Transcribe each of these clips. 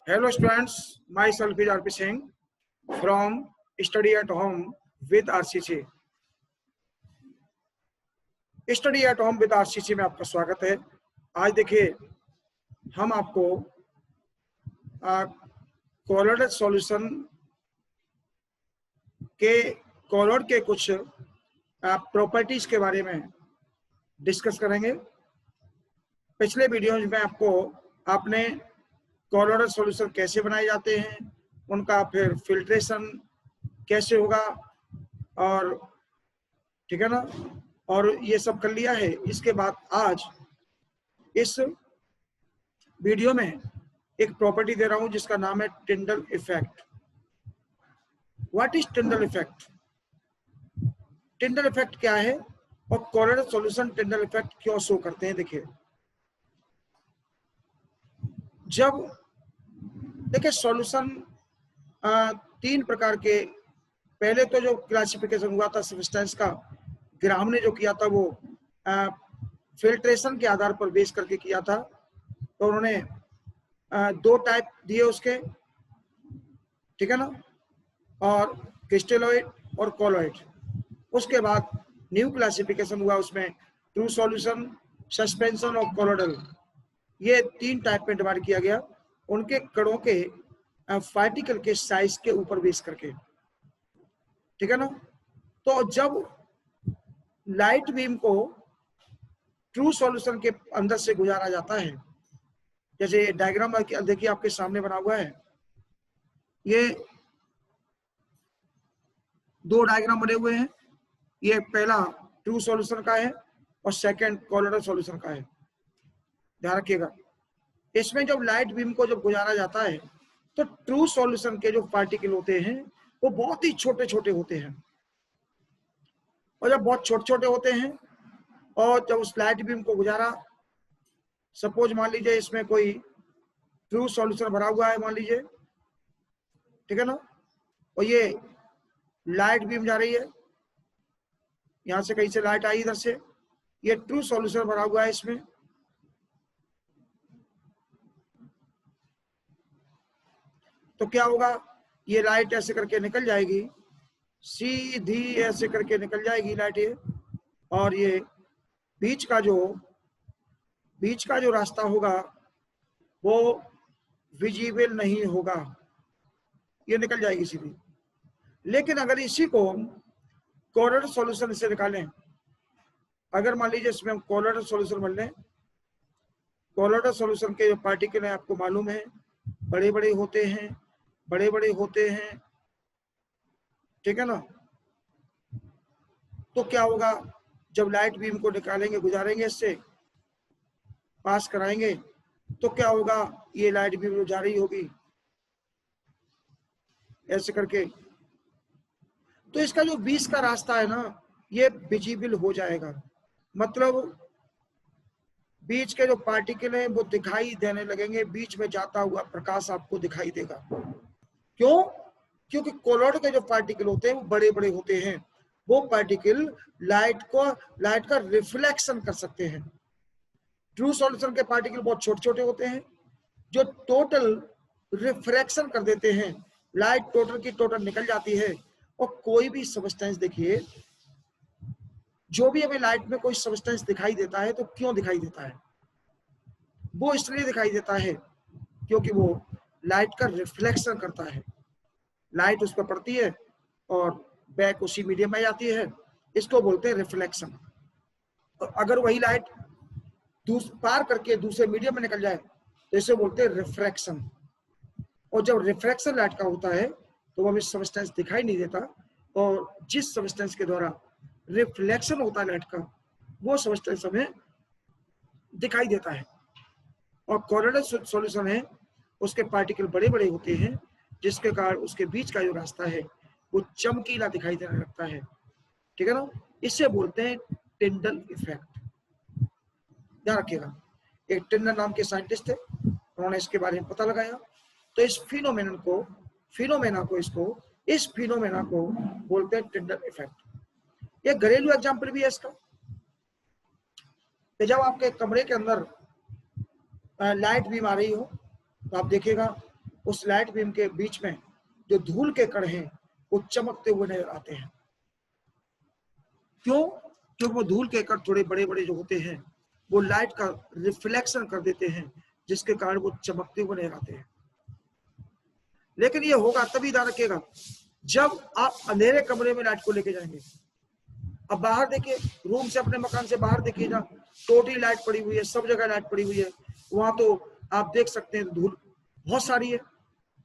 Hello students, myself is RP Singh from Study at Home with RCC. Study at home with RCC में आपका स्वागत है। आज देखिए हम आपको कोलोइड सॉल्यूशन के कोलोइड के कुछ प्रॉपर्टीज के बारे में डिस्कस करेंगे। पिछले वीडियो में आपने कोलोइड सॉल्यूशन कैसे बनाए जाते हैं, उनका फिर फिल्ट्रेशन कैसे होगा और ठीक है ना, और ये सब कर लिया है। इसके बाद आज इस वीडियो में एक प्रॉपर्टी दे रहा हूं जिसका नाम है Tyndall effect. What is Tyndall effect? Tyndall effect क्या है और कोलोइड सॉल्यूशन टिंडल इफेक्ट क्यों शो करते हैं? देखिए, जब देखिए सॉल्यूशन तीन प्रकार के, पहले तो जो क्लासिफिकेशन हुआ था सब्सटेंस का, ग्राहम ने जो किया था वो फिल्ट्रेशन के आधार पर बेस करके किया था। तो उन्होंने दो टाइप दिए उसके, ठीक है ना, और क्रिस्टलोइड और कोलोइड। उसके बाद न्यू क्लासिफिकेशन हुआ, उसमें ट्रू सॉल्यूशन, सस्पेंशन और कोलोइडल, ये तीन टाइप में डिवाइड किया गया उनके कणों के पार्टिकल के साइज के ऊपर बेस करके, ठीक है ना। तो जब लाइट बीम को ट्रू सॉल्यूशन के अंदर से गुजारा जाता है, जैसे डायग्राम देखिए आपके सामने बना हुआ है, ये दो डायग्राम बने हुए हैं। ये पहला ट्रू सॉल्यूशन का है और सेकंड कोलोइडल सॉल्यूशन का है। ध्यान रखिएगा, इसमें जब लाइट बीम को जब गुजारा जाता है तो ट्रू सॉल्यूशन के जो पार्टिकल होते हैं वो बहुत ही छोटे छोटे होते हैं, और जब बहुत छोटे छोटे होते हैं और जब उस लाइट बीम को गुजारा, सपोज मान लीजिए इसमें कोई ट्रू सॉल्यूशन भरा हुआ है, मान लीजिए, ठीक है ना, और ये लाइट बीम जा रही है, यहां से कहीं से लाइट आई इधर से, ये ट्रू सॉल्यूशन भरा हुआ है इसमें। तो क्या होगा, ये लाइट ऐसे करके निकल जाएगी, सीधी ऐसे करके निकल जाएगी लाइट ये, और ये बीच का जो रास्ता होगा वो विजिबल नहीं होगा, ये निकल जाएगी सीधी। लेकिन अगर इसी को कोलोइड सॉल्यूशन से निकालें, अगर मान लीजिए इसमें हम कोलोइड सॉल्यूशन भर लें, कोलोइड सॉल्यूशन के जो पार्टिकल है आपको मालूम है बड़े बड़े होते हैं, बड़े बड़े होते हैं, ठीक है ना। तो क्या होगा, जब लाइट बीम को निकालेंगे, गुजारेंगे, इससे पास कराएंगे, तो क्या होगा, ये लाइट बीम जो जा रही होगी ऐसे करके, तो इसका जो बीच का रास्ता है ना ये विजिबल हो जाएगा। मतलब बीच के जो पार्टिकल हैं वो दिखाई देने लगेंगे, बीच में जाता हुआ प्रकाश आपको दिखाई देगा। क्यों? क्योंकि कोलोइड के जो पार्टिकल होते हैं वो बड़े बड़े होते हैं, वो पार्टिकल लाइट का रिफ्लेक्शन कर सकते हैं। ट्रू सॉल्यूशन के पार्टिकल बहुत छोटे छोटे होते हैं जो टोटल रिफ्रैक्शन कर देते हैं, लाइट टोटल की टोटल निकल जाती है। और कोई भी सब्सटेंस देखिए, जो भी हमें लाइट में कोई सब्सटेंस दिखाई देता है तो क्यों दिखाई देता है? वो इसलिए दिखाई देता है क्योंकि वो लाइट का रिफ्लेक्शन करता है, लाइट उस पर पड़ती है और बैक उसी मीडियम में जाती है, इसको बोलते हैं रिफ्लेक्शन। और अगर वही लाइट पार करके दूसरे मीडियम में निकल जाए तो इसे बोलते हैं रिफ्रैक्शन। और जब रिफ्रैक्शन लाइट का होता है तो वो हमें सब्सटेंस दिखाई नहीं देता, और जिस सब्सटेंस के द्वारा रिफ्लेक्शन होता है लाइट का, वो सब्सटेंस हमें दिखाई देता है। और कोलोइड सॉल्यूशन है, उसके पार्टिकल बड़े बड़े होते हैं, जिसके कारण उसके बीच का जो रास्ता है वो चमकीला दिखाई देने लगता है, ठीक है ना। इससे बोलते हैं टिंडल इफेक्ट। ध्यान रखिएगा, एक टिंडल नाम के साइंटिस्ट थे, उन्होंने इसके बारे में पता लगाया। तो इस फिनोमेना को बोलते हैं टिंडल इफेक्ट। एक घरेलू एग्जांपल भी है इसका, कि जब आपके कमरे के अंदर लाइट बीम आ रही हो तो आप देखिएगा उस लाइट बीम के बीच में जो धूल के कण हैं वो चमकते हुए नजर आते हैं। क्यों? क्योंकि वो धूल के कण थोड़े बड़े बड़े जो होते हैं वो लाइट का रिफ्लेक्शन कर देते हैं, जिसके कारण वो चमकते हुए नजर आते हैं। लेकिन ये होगा तभी ध्यान रखिएगा जब आप अंधेरे कमरे में लाइट को लेके जाएंगे। अब बाहर देखिए, रूम से, अपने मकान से बाहर देखिए ना, टोटली लाइट पड़ी हुई है, सब जगह लाइट पड़ी हुई है। वहां तो आप देख सकते हैं धूल बहुत सारी है,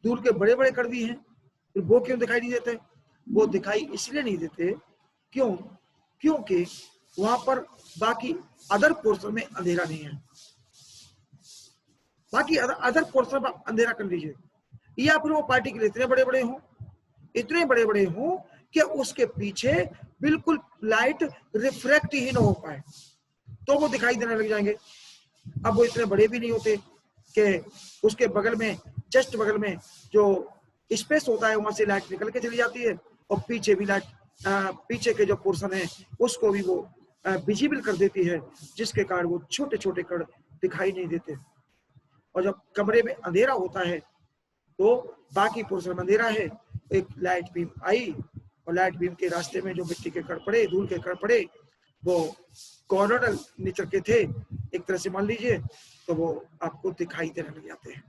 धूल के बड़े बड़े कण भी हैं। फिर वो क्यों दिखाई नहीं देते? वो दिखाई इसलिए नहीं देते, क्यों? क्योंकि वहां पर बाकी अदर पोर्शन में अंधेरा नहीं है। बाकी अदर पोर्शन में अंधेरा कर लीजिए, या फिर वो पार्टिकल इतने बड़े बड़े हों कि उसके पीछे बिल्कुल लाइट रिफ्रैक्ट ही ना हो पाए, तो वो दिखाई देने लग जाएंगे। अब वो इतने बड़े भी नहीं होते कि उसके बगल में, जस्ट बगल में जो स्पेस होता है वहां से लाइट निकल के चली जाती है, और पीछे भी लाइट, पीछे के जो पोर्शन है उसको भी वो विजिबल कर देती है, जिसके कारण वो छोटे छोटे कण दिखाई नहीं देते। और जब कमरे में अंधेरा होता है तो बाकी पोर्शन में अंधेरा है, एक लाइट बीम आई और लाइट बीम के रास्ते में जो मिट्टी के कण पड़े, धूल के कण पड़े, वो कॉर्नल नेचर के थे एक तरह से मान लीजिए, तो वो आपको दिखाई देने लग जाते हैं।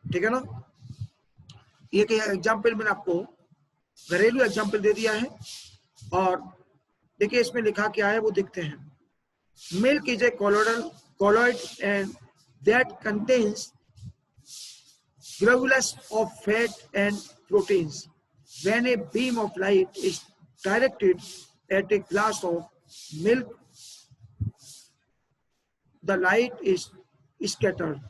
ठीक है ना? ये क्या एग्जाम्पल मैंने आपको घरेलू एग्जाम्पल दे दिया है। और देखिए इसमें लिखा क्या है वो देखते हैं। Milk is a colloid and that contains globules of fat and proteins. When a beam of light is directed at a glass of milk, the light is scattered.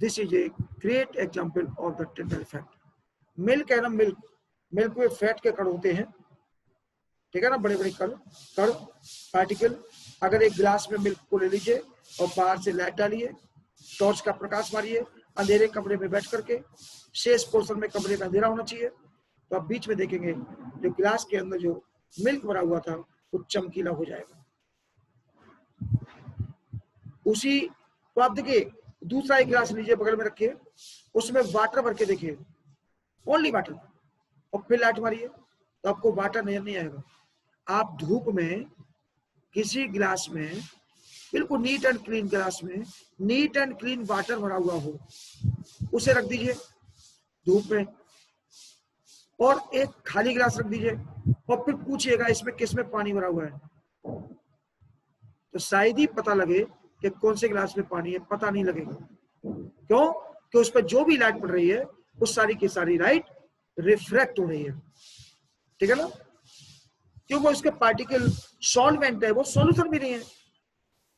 This is a great example of the Tyndall effect. Milk है ना, milk में fat के कण होते हैं, ठीक है ना, बड़े बड़े कण पार्टिकल। अगर एक गिलास में मिल्क को ले लीजिए और बाहर से लाइट डालिए, टॉर्च का प्रकाश मारिए, अंधेरे कमरे में बैठ करके, शेष पोर्शन में कमरे में अंधेरा होना चाहिए, तो आप बीच में देखेंगे जो गिलास के अंदर जो मिल्क भरा हुआ था वो चमकीला हो जाएगा। उसी तो आप देखिए, दूसरा एक गिलास लीजिए, बगल में रखिए, उसमें वाटर भर के देखिए, ओनली वाटर, और फिर लाइट मारिए तो आपको वाटर नजर नहीं आएगा। आप धूप में किसी गिलास में, बिल्कुल नीट एंड क्लीन गिलास में नीट एंड क्लीन वाटर भरा हुआ हो, उसे रख दीजिए धूप में, और एक खाली गिलास रख दीजिए, और फिर पूछिएगा इसमें किसमें पानी भरा हुआ है, तो शायद ही पता लगे कि कौन से गिलास में पानी है, पता नहीं लगेगा। क्यों? कि उस पर जो भी लाइट पड़ रही है उस सारी की सारी लाइट रिफ्रैक्ट हो रही है। ठीक है ना? क्योंकि उसके पार्टिकल सॉल्वेंट है, वो सॉल्यूशन भी नहीं है,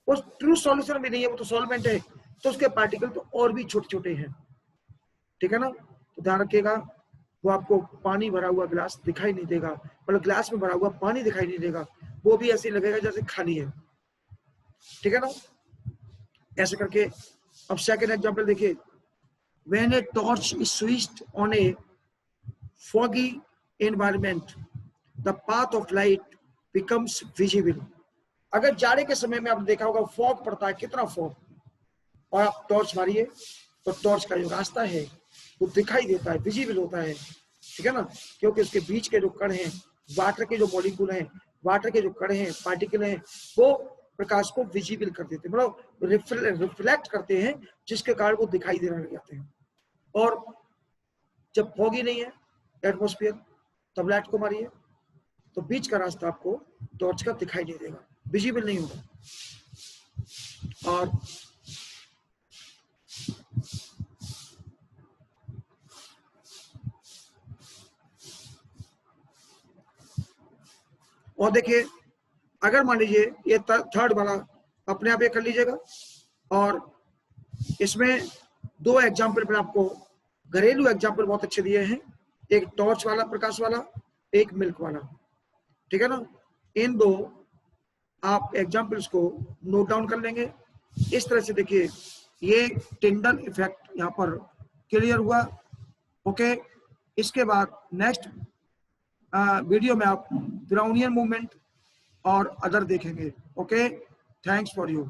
वो ट्रू सॉल्यूशन भी नहीं है, वो तो सॉल्वेंट है, तो उसके पार्टिकल तो और भी छोटे छोटे हैं। ठीक है ना? तो ध्यान रखिएगा, वो आपको पानी भरा हुआ गिलास दिखाई नहीं देगा, मतलब गिलास में भरा हुआ पानी दिखाई नहीं देगा, वो भी ऐसे लगेगा जैसे खाली है। ठीक है ना? ऐसे करके अब सेकंड एग्जांपल देखिए। When a torch is switched on a foggy environment, the path of light becomes visible. अगर जाड़े के समय में आपने देखा होगा फॉग पड़ता है, कितना फॉग, और आप टॉर्च मारिए तो टॉर्च का जो रास्ता है वो दिखाई देता है, विजिबल होता है। ठीक है ना? क्योंकि उसके बीच के जो कण हैं, वाटर के जो मॉलिक्यूल हैं, वाटर के जो कण हैं, पार्टिकल हैं, वो प्रकाश को विजिबल कर देते हैं, मतलब रिफ्लेक्ट करते हैं, जिसके कारण वो दिखाई देने लग जाते हैं। और जब फॉगी नहीं है एटमॉस्फेयर, तब लाइट को मारिए तो बीच का रास्ता आपको टॉर्च का दिखाई नहीं देगा, विजिबल नहीं होगा। और देखिए, अगर मान लीजिए ये थर्ड वाला अपने आप ये कर लीजिएगा, और इसमें दो एग्जाम्पल मैंने आपको घरेलू एग्जाम्पल बहुत अच्छे दिए हैं, एक टॉर्च वाला प्रकाश वाला, एक मिल्क वाला। ठीक है ना? इन दो आप एग्जाम्पल्स को नोट डाउन कर लेंगे। इस तरह से देखिए ये टिंडल इफेक्ट यहाँ पर क्लियर हुआ। ओके, इसके बाद नेक्स्ट वीडियो में आप ब्राउनियन मूवमेंट और अदर देखेंगे। Okay, thanks for you.